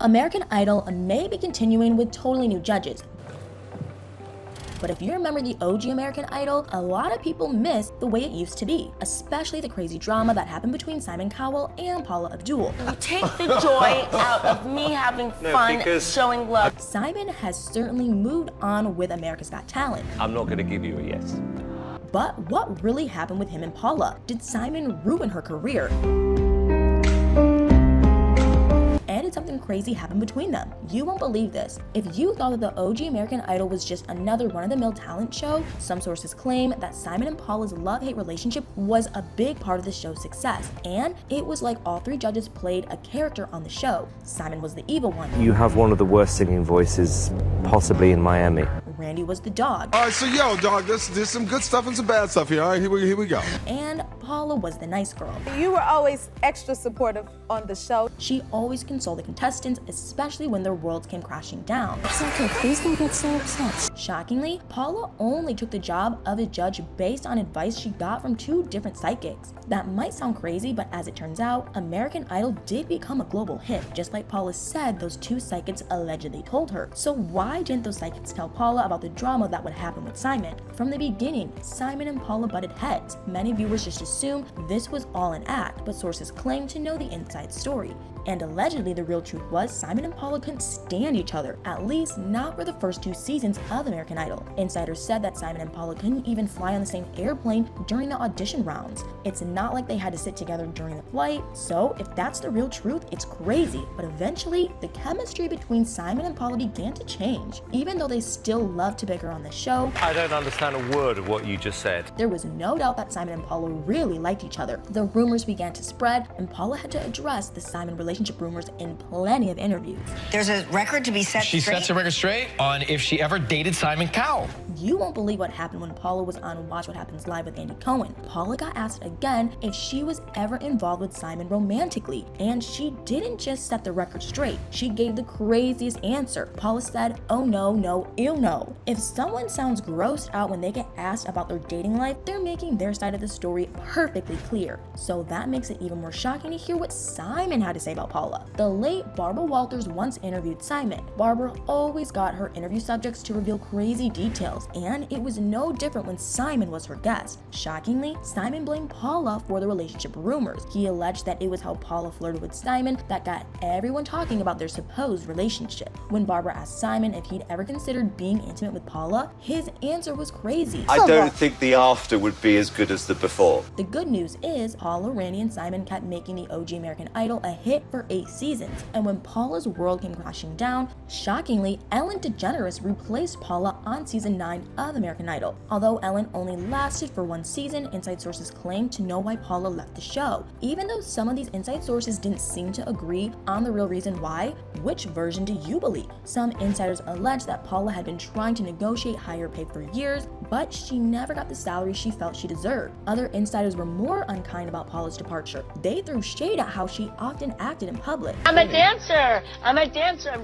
American Idol may be continuing with totally new judges. But if you remember the OG American Idol, a lot of people miss the way it used to be, especially the crazy drama that happened between Simon Cowell and Paula Abdul. You take the joy out of me having fun, showing love. Simon has certainly moved on with America's Got Talent. I'm not going to give you a yes. But what really happened with him and Paula? Did Simon ruin her career? And did something crazy happen between them? You won't believe this. If you thought that the OG American Idol was just another run-of-the-mill talent show, some sources claim that Simon and Paula's love-hate relationship was a big part of the show's success. And it was like all three judges played a character on the show. Simon was the evil one. You have one of the worst singing voices possibly in Miami. Randy was the dog. All right, so dog, there's some good stuff and some bad stuff here. All right, here we go. And Paula was the nice girl. You were always extra supportive on the show. She always consoled the contestants, especially when their worlds came crashing down. It's okay, please don't get so upset. Shockingly, Paula only took the job of a judge based on advice she got from two different psychics. That might sound crazy, but as it turns out, American Idol did become a global hit, just like Paula said those two psychics allegedly told her. So why didn't those psychics tell Paula about the drama that would happen with Simon? From the beginning, Simon and Paula butted heads. Many viewers just assumed this was all an act, but sources claim to know the inside story. And allegedly, the real truth was Simon and Paula couldn't stand each other, at least not for the first two seasons of American Idol. Insiders said that Simon and Paula couldn't even fly on the same airplane during the audition rounds. It's not like they had to sit together during the flight, so if that's the real truth, it's crazy. But eventually, the chemistry between Simon and Paula began to change. Even though they still love to bicker on the show, I don't understand a word of what you just said. there was no doubt that Simon and Paula really liked each other. The rumors began to spread, and Paula had to address the Simon relationship rumors in plenty of interviews. There's a record to be set She straight. sets a record straight on if she ever dated Simon Cowell. You won't believe what happened when Paula was on Watch What Happens Live with Andy Cohen. Paula got asked again if she was ever involved with Simon romantically, and she didn't just set the record straight. She gave the craziest answer. Paula said, "Oh no, no, ew no." If someone sounds grossed out when they get asked about their dating life, they're making their side of the story perfectly clear. So that makes it even more shocking to hear what Simon had to say about Paula. The late Barbara Walters once interviewed Simon. Barbara always got her interview subjects to reveal crazy details, and it was no different when Simon was her guest. Shockingly, Simon blamed Paula for the relationship rumors. He alleged that it was how Paula flirted with Simon that got everyone talking about their supposed relationship. When Barbara asked Simon if he'd ever considered being intimate with Paula, his answer was crazy. I don't think the after would be as good as the before. The good news is Paula, Randy, and Simon kept making the OG American Idol a hit for 8 seasons, and when Paula's world came crashing down, shockingly, Ellen DeGeneres replaced Paula on season 9 of American Idol. Although Ellen only lasted for 1 season, inside sources claim to know why Paula left the show. Even though some of these inside sources didn't seem to agree on the real reason why, which version do you believe? Some insiders allege that Paula had been trying to negotiate higher pay for years, but she never got the salary she felt she deserved. Other insiders were more unkind about Paula's departure. They threw shade at how she often acted in public. I'm a dancer. I'm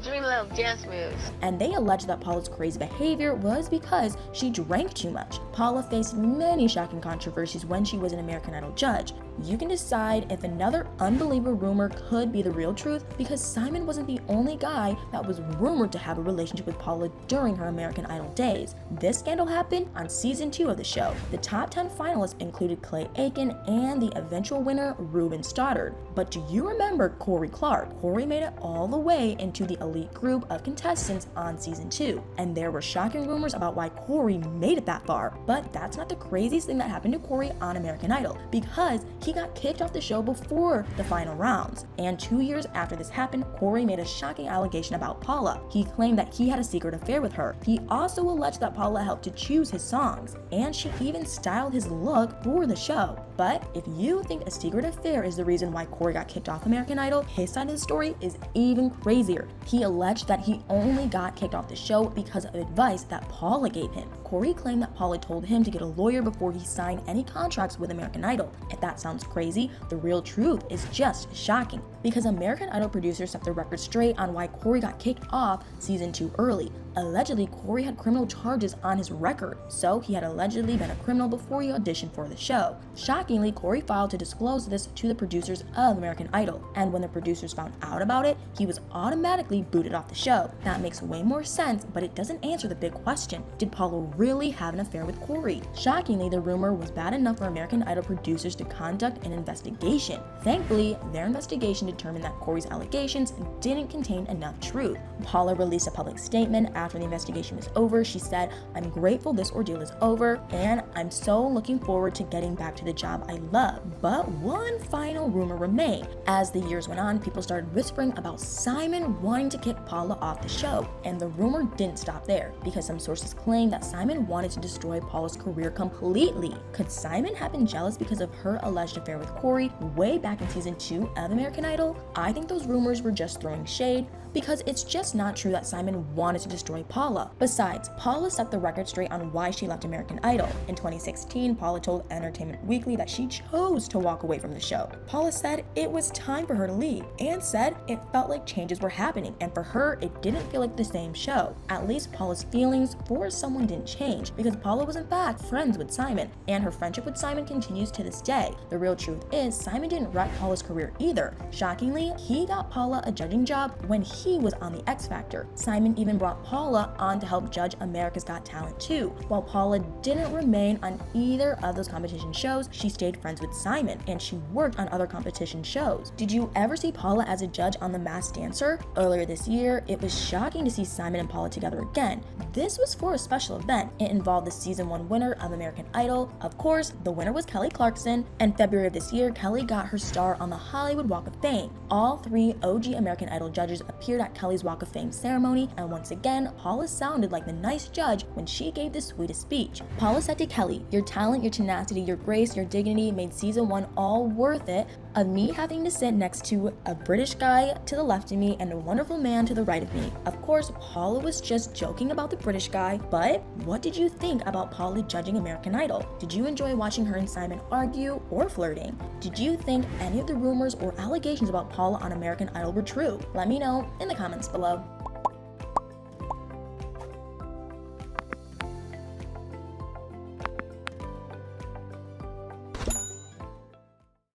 doing little dance moves. And they alleged that Paula's crazy behavior was because she drank too much. Paula faced many shocking controversies when she was an American Idol judge. You can decide if another unbelievable rumor could be the real truth, because Simon wasn't the only guy that was rumored to have a relationship with Paula during her American Idol days. This scandal happened on season 2 of the show. The top 10 finalists included Clay Aiken and the eventual winner, Ruben Stoddard. But do you remember Corey Clark? Corey made it all the way into the elite group of contestants on season 2, and there were shocking rumors about why Corey made it that far. But that's not the craziest thing that happened to Corey on American Idol, because he got kicked off the show before the final rounds. And 2 years after this happened, Corey made a shocking allegation about Paula. He claimed that he had a secret affair with her. He also alleged that Paula helped to choose his songs, and she even styled his look for the show. But if you think a secret affair is the reason why Corey got kicked off American Idol, his side of the story is even crazier. He alleged that he only got kicked off the show because of advice that Paula gave him. Corey claimed that Paula told him to get a lawyer before he signed any contracts with American Idol. If that sounds crazy, the real truth is just shocking, because American Idol producers set the record straight on why Corey got kicked off season 2 early. Allegedly, Corey had criminal charges on his record, so he had allegedly been a criminal before he auditioned for the show. Shockingly, Corey filed to disclose this to the producers of American Idol, and when the producers found out about it, he was automatically booted off the show. That makes way more sense, but it doesn't answer the big question. Did Paula really have an affair with Corey? Shockingly, the rumor was bad enough for American Idol producers to conduct an investigation. Thankfully, their investigation determined that Corey's allegations didn't contain enough truth. Paula released a public statement after the investigation was over. She said, "I'm grateful this ordeal is over, and I'm so looking forward to getting back to the job I love." But one final rumor remained. As the years went on, people started whispering about Simon wanting to kick Paula off the show, and the rumor didn't stop there, because some sources claim that Simon wanted to destroy Paula's career completely. Could Simon have been jealous because of her alleged affair with Corey way back in season 2 of American Idol? I think those rumors were just throwing shade, because it's just not true that Simon wanted to destroy Paula. Besides, Paula set the record straight on why she left American Idol. In 2016, Paula told Entertainment Weekly that she chose to walk away from the show. Paula said it was time for her to leave, and said it felt like changes were happening, and for her, it didn't feel like the same show. At least Paula's feelings for someone didn't change, because Paula was in fact friends with Simon, and her friendship with Simon continues to this day. The real truth is, Simon didn't wreck Paula's career either. Shockingly, he got Paula a judging job when he was on the X Factor. Simon even brought Paula on to help judge America's Got Talent too. While Paula didn't remain on either of those competition shows, she stayed friends with Simon, and she worked on other competition shows. Did you ever see Paula as a judge on The Masked Dancer? Earlier this year, it was shocking to see Simon and Paula together again. This was for a special event. It involved the season 1 winner of American Idol. Of course, the winner was Kelly Clarkson, and February of this year, Kelly got her star on the Hollywood Walk of Fame. All 3 OG American Idol judges appeared at Kelly's Walk of Fame ceremony, and once again, Paula sounded like the nice judge when she gave the sweetest speech. Paula said to Kelly, "Your talent, your tenacity, your grace, your dignity made season 1 all worth it of me having to sit next to a British guy to the left of me and a wonderful man to the right of me." Of course, Paula was just joking about the British guy, but what did you think about Paula judging American Idol? Did you enjoy watching her and Simon argue or flirting? Did you think any of the rumors or allegations about Paula on American Idol were true? Let me know in the comments below.